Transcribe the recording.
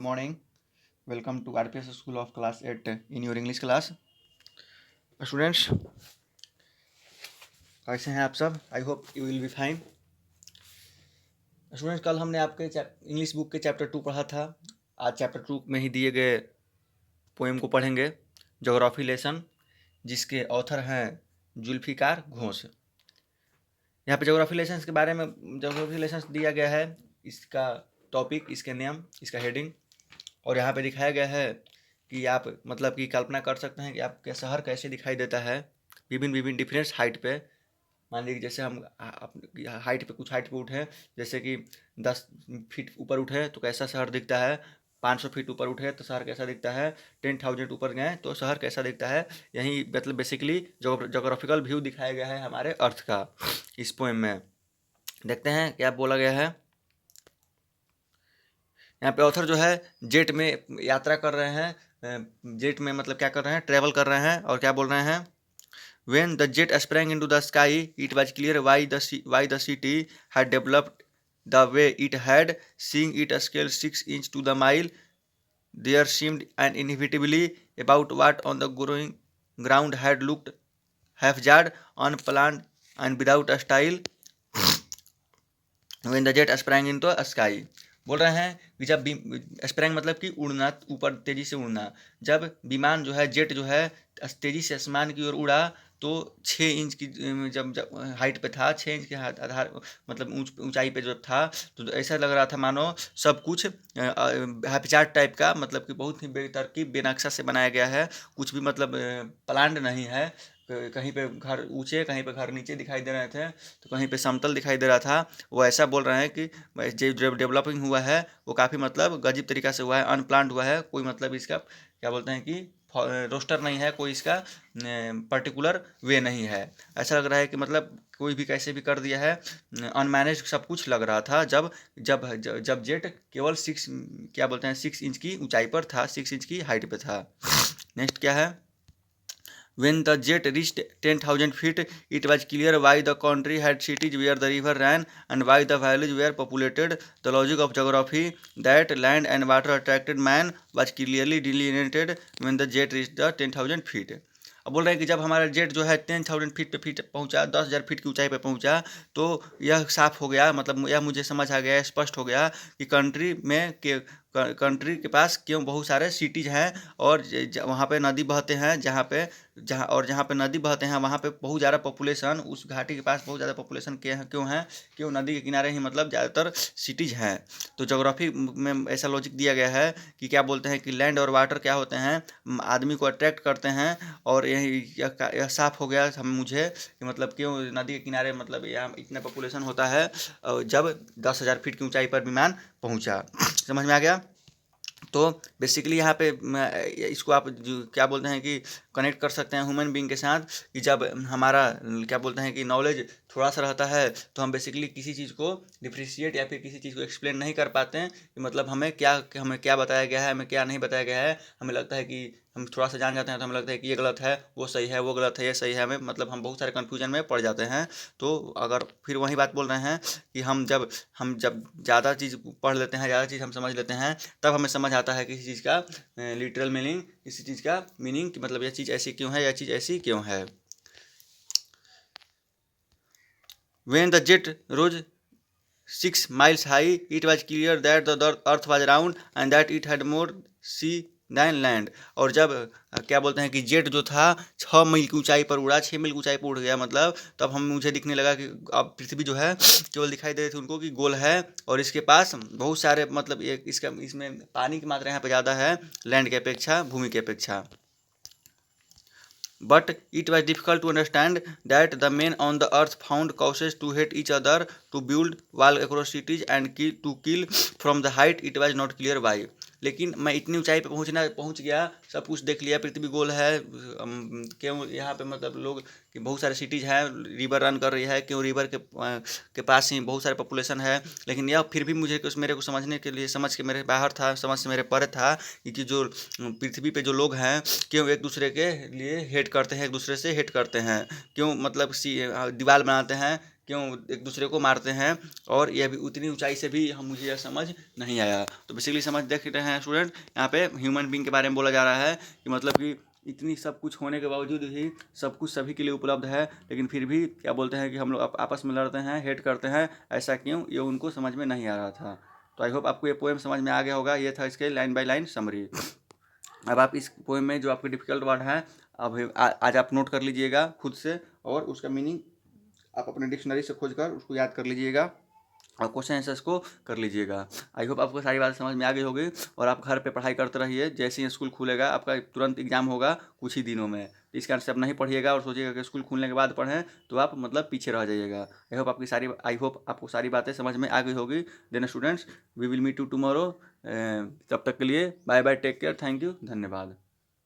Morning. Welcome to RPS School of Class 8 in your English class. Students, कैसे हैं आप सब? I hope you will be fine. Students, कल हमने आपके इंग्लिश बुक के चैप्टर 2 पढ़ा था. आज चैप्टर 2 में ही दिए गए पोएम को पढ़ेंगे, ज्योग्राफी लेसन, जिसके ऑथर हैं जुल्फिकार घोष. यहाँ पे ज्योग्राफी लेसन के बारे में ज्योग्राफी लेसन दिया गया है, इसका टॉपिक, इसके नियम, इसका हेडिंग, और यहाँ पे दिखाया गया है कि आप मतलब कि कल्पना कर सकते हैं कि आपके शहर कैसे दिखाई देता है विभिन्न डिफरेंस हाइट पे. मान लीजिए जैसे हम हाइट पे कुछ हाइट पे उठे, जैसे कि 10 फीट ऊपर उठे तो कैसा शहर दिखता है, 500 फीट ऊपर उठे तो शहर कैसा दिखता है, 10,000 ऊपर गए तो शहर कैसा दिखता है. यही मतलब बेसिकली जोग्राफिकल व्यू दिखाया गया है हमारे अर्थ का इस पोएम में. देखते हैं क्या बोला गया है. यहाँ पे ऑथर जो है जेट में यात्रा कर रहे हैं. जेट में मतलब क्या कर रहे हैं, ट्रेवल कर रहे हैं. और क्या बोल रहे हैं, When the jet sprang into the sky, it was clear why the city had developed the way it had. Seeing it scale 6 inch to the mile, there seemed an inevitably about what on the growing ground had looked half-jarred, unplanned, and without a style. When the jet sprang into the sky, बोल रहे हैं कि जब sprang मतलब कि उड़ना, ऊपर तेजी से उड़ना. जब विमान जो है, जेट जो है, तेजी से आसमान की ओर उड़ा तो 6 इंच की जब हाइट पे था, 6 इंच के आधार मतलब ऊंचाई पे जब था, तो ऐसा लग रहा था मानो सब कुछ हैप्पीचार्ट टाइप का, मतलब कि बहुत ही बेतरकीब बेनक्शा से बनाया गया है. कुछ भी मतलब प्लान्ड नहीं है. कहीं पे घर ऊंचे, कहीं पे घर नीचे दिखाई दे रहे थे, तो कहीं पे समतल दिखाई दे रहा था. वो ऐसा बोल रहे हैं कि जो डेवलपिंग हुआ है वो काफ़ी मतलब गजीब तरीका से हुआ है, अनप्लान्ड हुआ है. कोई मतलब इसका क्या बोलते हैं कि रोस्टर नहीं है, कोई इसका पर्टिकुलर वे नहीं है. ऐसा लग रहा है कि मतलब कोई भी कैसे भी कर दिया है, अनमैनेज सब कुछ लग रहा था जब जब जब जेट केवल 6 क्या बोलते हैं 6 इंच की ऊंचाई पर था, 6 इंच की हाइट पे था. नेक्स्ट क्या है, When the jet reached 10,000 feet, it was clear why the country had cities where the river ran and why the valleys were populated. The logic of geography that land and water attracted man was clearly delineated when the jet reached the 10,000 feet. अब बोल रहे हैं कि जब हमारा jet जो है 10,000 feet पे फीट पहुंचा, 10,000 फीट की ऊंचाई पे पहुंचा, तो यह साफ हो गया, मतलब यह मुझे समझ आ गया, स्पष्ट हो गया कि कंट्री के पास क्यों बहुत सारे सिटीज़ हैं, और वहाँ पे नदी बहते हैं, जहाँ पे नदी बहते हैं वहाँ पे बहुत ज़्यादा पॉपुलेशन, उस घाटी के पास बहुत ज़्यादा पॉपुलेशन क्यों है, क्यों नदी के किनारे ही मतलब ज़्यादातर सिटीज़ हैं. तो ज्योग्राफी में ऐसा लॉजिक दिया गया है कि क्या बोलते हैं कि लैंड और वाटर क्या होते हैं, आदमी को अट्रैक्ट करते हैं. और यह साफ हो गया मुझे कि मतलब क्यों नदी के किनारे मतलब यहाँ इतना पॉपुलेशन होता है जब 10,000 फीट की ऊंचाई पर विमान पहुंचा. समझ में आ गया. तो बेसिकली यहाँ पे इसको आप क्या बोलते हैं कि कनेक्ट कर सकते हैं ह्यूमन बीइंग के साथ, कि जब हमारा क्या बोलते हैं कि नॉलेज थोड़ा सा रहता है तो हम बेसिकली किसी चीज़ को डिफ्रेंशिएट या फिर किसी चीज़ को एक्सप्लेन नहीं कर पाते हैं कि मतलब हमें क्या बताया गया है, हमें क्या नहीं बताया गया है. हमें लगता है कि हम थोड़ा सा जान जाते हैं तो हमें लगता है कि ये गलत है, वो सही है, वो गलत है, ये सही है. हमें मतलब हम बहुत सारे कन्फ्यूजन में पड़ जाते हैं. तो अगर फिर वही बात बोल रहे हैं कि हम जब ज़्यादा चीज़ पढ़ लेते हैं, ज़्यादा चीज़ हम समझ लेते हैं, तब हमें समझ आता है किसी चीज़ का लिटरल मीनिंग, किसी चीज़ का मीनिंग कि मतलब यह चीज़ ऐसी क्यों है, यह चीज़ ऐसी क्यों है. When the jet rose 6 miles high, it was clear that the earth was round and that it had more sea than land. और जब क्या बोलते हैं कि जेट जो था 6 मील की ऊंचाई पर उड़ा, 6 मील की ऊंचाई पर उड़ गया, मतलब तब मुझे दिखने लगा कि अब पृथ्वी जो है केवल दिखाई दे रही थी उनको कि गोल है, और इसके पास बहुत सारे मतलब इसमें पानी की मात्रा यहाँ पे ज़्यादा है लैंड की अपेक्षा, भूमि की अपेक्षा. But it was difficult to understand that the men on the earth found causes to hate each other, to build wall across cities and to kill from the height. It was not clear why. लेकिन मैं इतनी ऊंचाई पे पहुंच गया, सब कुछ देख लिया, पृथ्वी गोल है, क्यों यहाँ पे मतलब लोग कि बहुत सारे सिटीज़ हैं, रिवर रन कर रही है, क्यों रिवर के पास ही बहुत सारे पॉपुलेशन है. लेकिन यह फिर भी मेरे को समझने के लिए, समझ के मेरे बाहर था, समझ से मेरे परे था कि जो पृथ्वी पे जो लोग हैं क्यों एक दूसरे के लिए हेट करते हैं, एक दूसरे से हेट करते हैं, क्यों मतलब दीवार बनाते हैं, क्यों एक दूसरे को मारते हैं, और ये भी उतनी ऊंचाई से भी हम मुझे यह समझ नहीं आया। तो बेसिकली समझ देख रहे हैं स्टूडेंट, यहाँ पे ह्यूमन बींग के बारे में बोला जा रहा है कि मतलब कि इतनी सब कुछ होने के बावजूद भी सब कुछ सभी के लिए उपलब्ध है, लेकिन फिर भी क्या बोलते हैं कि हम लोग आपस में लड़ते हैं, हेट करते हैं, ऐसा क्यों, ये उनको समझ में नहीं आ रहा था। तो आई होप आपको ये पोएम समझ में आ गया होगा। ये था इसके लाइन बाय लाइन समरी। अब आप इस पोएम में जो आपके डिफिकल्ट वर्ड हैं, अब आज आप नोट कर लीजिएगा खुद से, और उसका मीनिंग आप अपने डिक्शनरी से खोज कर उसको याद कर लीजिएगा, और क्वेश्चन आंसर्स को कर लीजिएगा। आई होप आपको सारी बातें समझ में आ गई होगी, और आप घर पे पढ़ाई करते रहिए। जैसे ही स्कूल खुलेगा आपका तुरंत एग्जाम होगा कुछ ही दिनों में, इस कारण से आप नहीं पढ़िएगा और सोचिएगा कि स्कूल खुलने के बाद पढ़ें, तो आप मतलब पीछे रह जाइएगा। आई होप आपको सारी बातें समझ में आ गई होगी। Then students, we will meet you tomorrow. तब तक के लिए bye bye, take care, thank you, धन्यवाद।